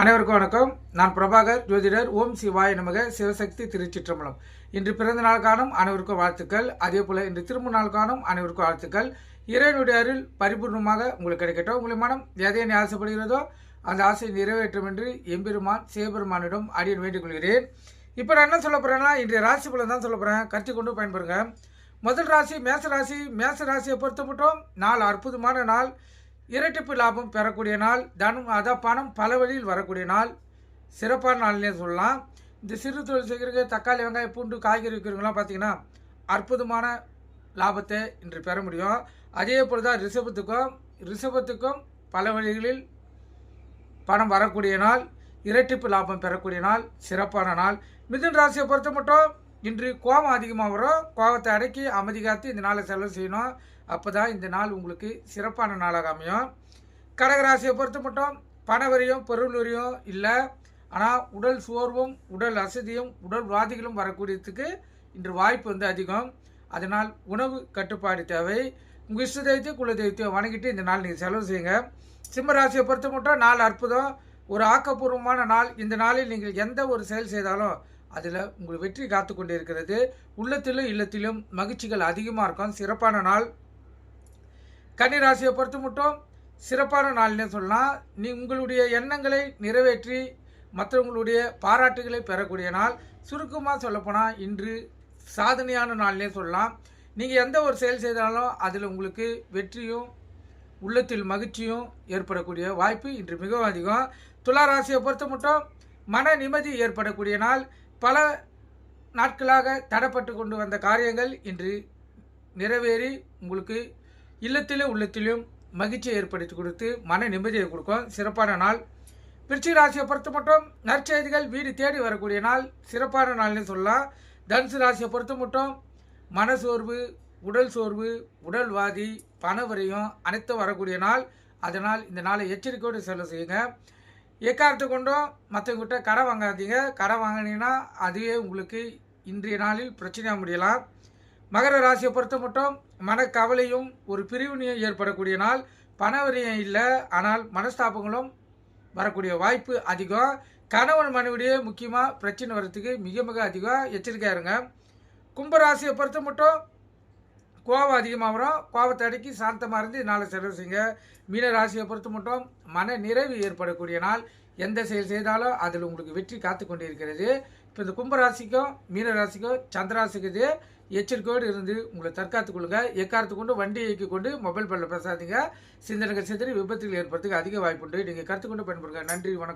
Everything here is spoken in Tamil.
அனைவருக்கும் வணக்கம். நான் பிரபாகர், ஜோதிடர். ஓம் சிவாய நமக. சிவசக்தி திருச்சிற்றம்பலம். இன்று பிறந்த நாள் காணும் அனைவருக்கும் வாழ்த்துக்கள். அதே போல இன்று திரும்ப நாள் காணும் அனைவருக்கும் வாழ்த்துக்கள். இறைவனுடைய அருள் பரிபூர்ணமாக உங்களுக்கு கிடைக்கட்டும். உங்களை மனம் எதை ஆசைப்படுகிறதோ அந்த ஆசை நிறைவேற்றும் என்று எம்பெருமான் சிவபெருமானிடம் அடியன் வேண்டிக் கொள்கிறேன். இப்போ நான் என்ன சொல்ல போறேன்னா, இன்றைய ராசி பலன் தான் சொல்ல போறேன். கருத்து கொண்டு பயன்பெறுங்க. முதல் ராசி மேச ராசி. மேச ராசியை பொறுத்த மட்டும் நாள் அற்புதமான நாள். இரட்டிப்பு லாபம் பெறக்கூடிய நாள். தனம் பணம் பல வழியில் வரக்கூடிய நாள். சிறப்பான நாள்னே சொல்லலாம். இந்த சிறு தொழில் செய்கிறவங்க, தக்காளி வெங்காயம் பூண்டு காய்கறி விற்கிறவங்களாம் பார்த்தீங்கன்னா அற்புதமான லாபத்தை இன்று பெற முடியும். அதே போல் தான் ரிஷபத்துக்கும் பல வழிகளில் பணம் வரக்கூடிய நாள். இரட்டிப்பு லாபம் பெறக்கூடிய நாள். சிறப்பான நாள். மிதுன ராசியை பொறுத்த மட்டும் இன்று கோபம் அதிகமாக வரும். கோபத்தை அடக்கி அமைதி காத்து இந்த நாளை செலவு செய்யணும். அப்போ தான் இந்த நாள் உங்களுக்கு சிறப்பான நாளாக அமையும். கடகராசியை பொறுத்த மட்டும் பணவரியும் பொருள் வரியும் இல்லை. ஆனால் உடல் சோர்வும் உடல் அசதியும் உடல் வாதிகளும் வரக்கூடியதுக்கு இன்று வாய்ப்பு அதிகம். அதனால் உணவு கட்டுப்பாடு தேவை. உங்கள் இஷ்ட தெய்வத்தையும் குல தெய்வத்தையும் வணங்கிட்டு இந்த நாள் நீங்கள் செலவு செய்யுங்க. சிம்ம ராசியை பொறுத்த மட்டும் நாள் அற்புதம். ஒரு ஆக்கப்பூர்வமான நாள். இந்த நாளில் நீங்கள் எந்த ஒரு செயல் செய்தாலும் அதில் உங்கள் வெற்றி காத்து கொண்டு இருக்கிறது. உள்ளத்திலும் இல்லத்திலும் மகிழ்ச்சிகள் அதிகமாக இருக்கும். சிறப்பான நாள். கன்னிராசியை பொறுத்த மட்டும் சிறப்பான நாள்னே சொல்லலாம். உங்களுடைய எண்ணங்களை நிறைவேற்றி மற்றவங்களுடைய பாராட்டுகளை பெறக்கூடிய நாள். சுருக்கமாக சொல்லப்போனால் இன்று சாதனையான நாள்னே சொல்லலாம். நீங்கள் எந்த ஒரு செயல் செய்தாலும் அதில் உங்களுக்கு வெற்றியும் உள்ளத்தில் மகிழ்ச்சியும் ஏற்படக்கூடிய வாய்ப்பு இன்று மிகவும் அதிகம். துலா ராசியை பொறுத்த மட்டும் மன நிம்மதி ஏற்படக்கூடிய நாள். பல நாட்களாக தடைப்பட்டு கொண்டு வந்த காரியங்கள் இன்று நிறைவேறி உங்களுக்கு இல்லத்திலும் உள்ளத்திலும் மகிழ்ச்சியை ஏற்படுத்தி கொடுத்து மன நிம்மதியை கொடுக்கும். சிறப்பான நாள். விருச்சிக ராசியை பொறுத்த மட்டும் நற்செய்திகள் வீடு தேடி வரக்கூடிய நாள். சிறப்பான நாள்னு சொல்லலாம். தனுசு ராசியை பொறுத்த மட்டும் மனசோர்வு உடல் சோர்வு உடல்வாதி பணவரையும் அனைத்தும் வரக்கூடிய நாள். அதனால் இந்த நாளை எச்சரிக்கையோடு செலவு செய்யுங்க. எக்காரத்தை கொண்டும் மற்றவங்கிட்ட கடன் வாங்காதீங்க. கடன் வாங்கினீங்கன்னா அதுவே உங்களுக்கு இன்றைய நாளில் பிரச்சனையாக முடியலாம். மகர ராசியை பொறுத்த மட்டும் மனக்கவலையும் ஒரு பிரிவினையும் ஏற்படக்கூடிய நாள். பணவரியம் இல்லை, ஆனால் மனஸ்தாபங்களும் வரக்கூடிய வாய்ப்பு அதிகம். கணவன் மனைவிடையே முக்கியமாக பிரச்சனை வர்றதுக்கு மிக மிக அதிகம். எச்சரிக்கையாக இருங்க. கும்பராசியை பொறுத்த மட்டும் கோபம் அதிகமாக வரும். கோபத்தை அடக்கி சாந்தமாக இருந்து நாளை செலவு செய்யுங்க. மீன ராசியை பொறுத்த மட்டும் மன நிறைவு ஏற்படக்கூடிய நாள். எந்த செயல் செய்தாலும் அதில் உங்களுக்கு வெற்றி காத்து கொண்டு இருக்கிறது. இப்போ இந்த கும்பராசிக்கும் மீன ராசிக்கும் சந்திராசிக்கு எச்சரிக்கையோடு இருந்து உங்களை தற்காத்துக் கொள்ளுங்க. எக்காரத்து கொண்டு வண்டியை இயக்கி கொண்டு மொபைல் பல்ல பேசாதீங்க. சிந்தனைகள் சிதறி விபத்துகள் ஏற்படுறதுக்கு அதிக வாய்ப்பு உண்டு. நீங்கள் கருத்து கொண்டு பயன்படுங்க. நன்றி, வணக்கம்.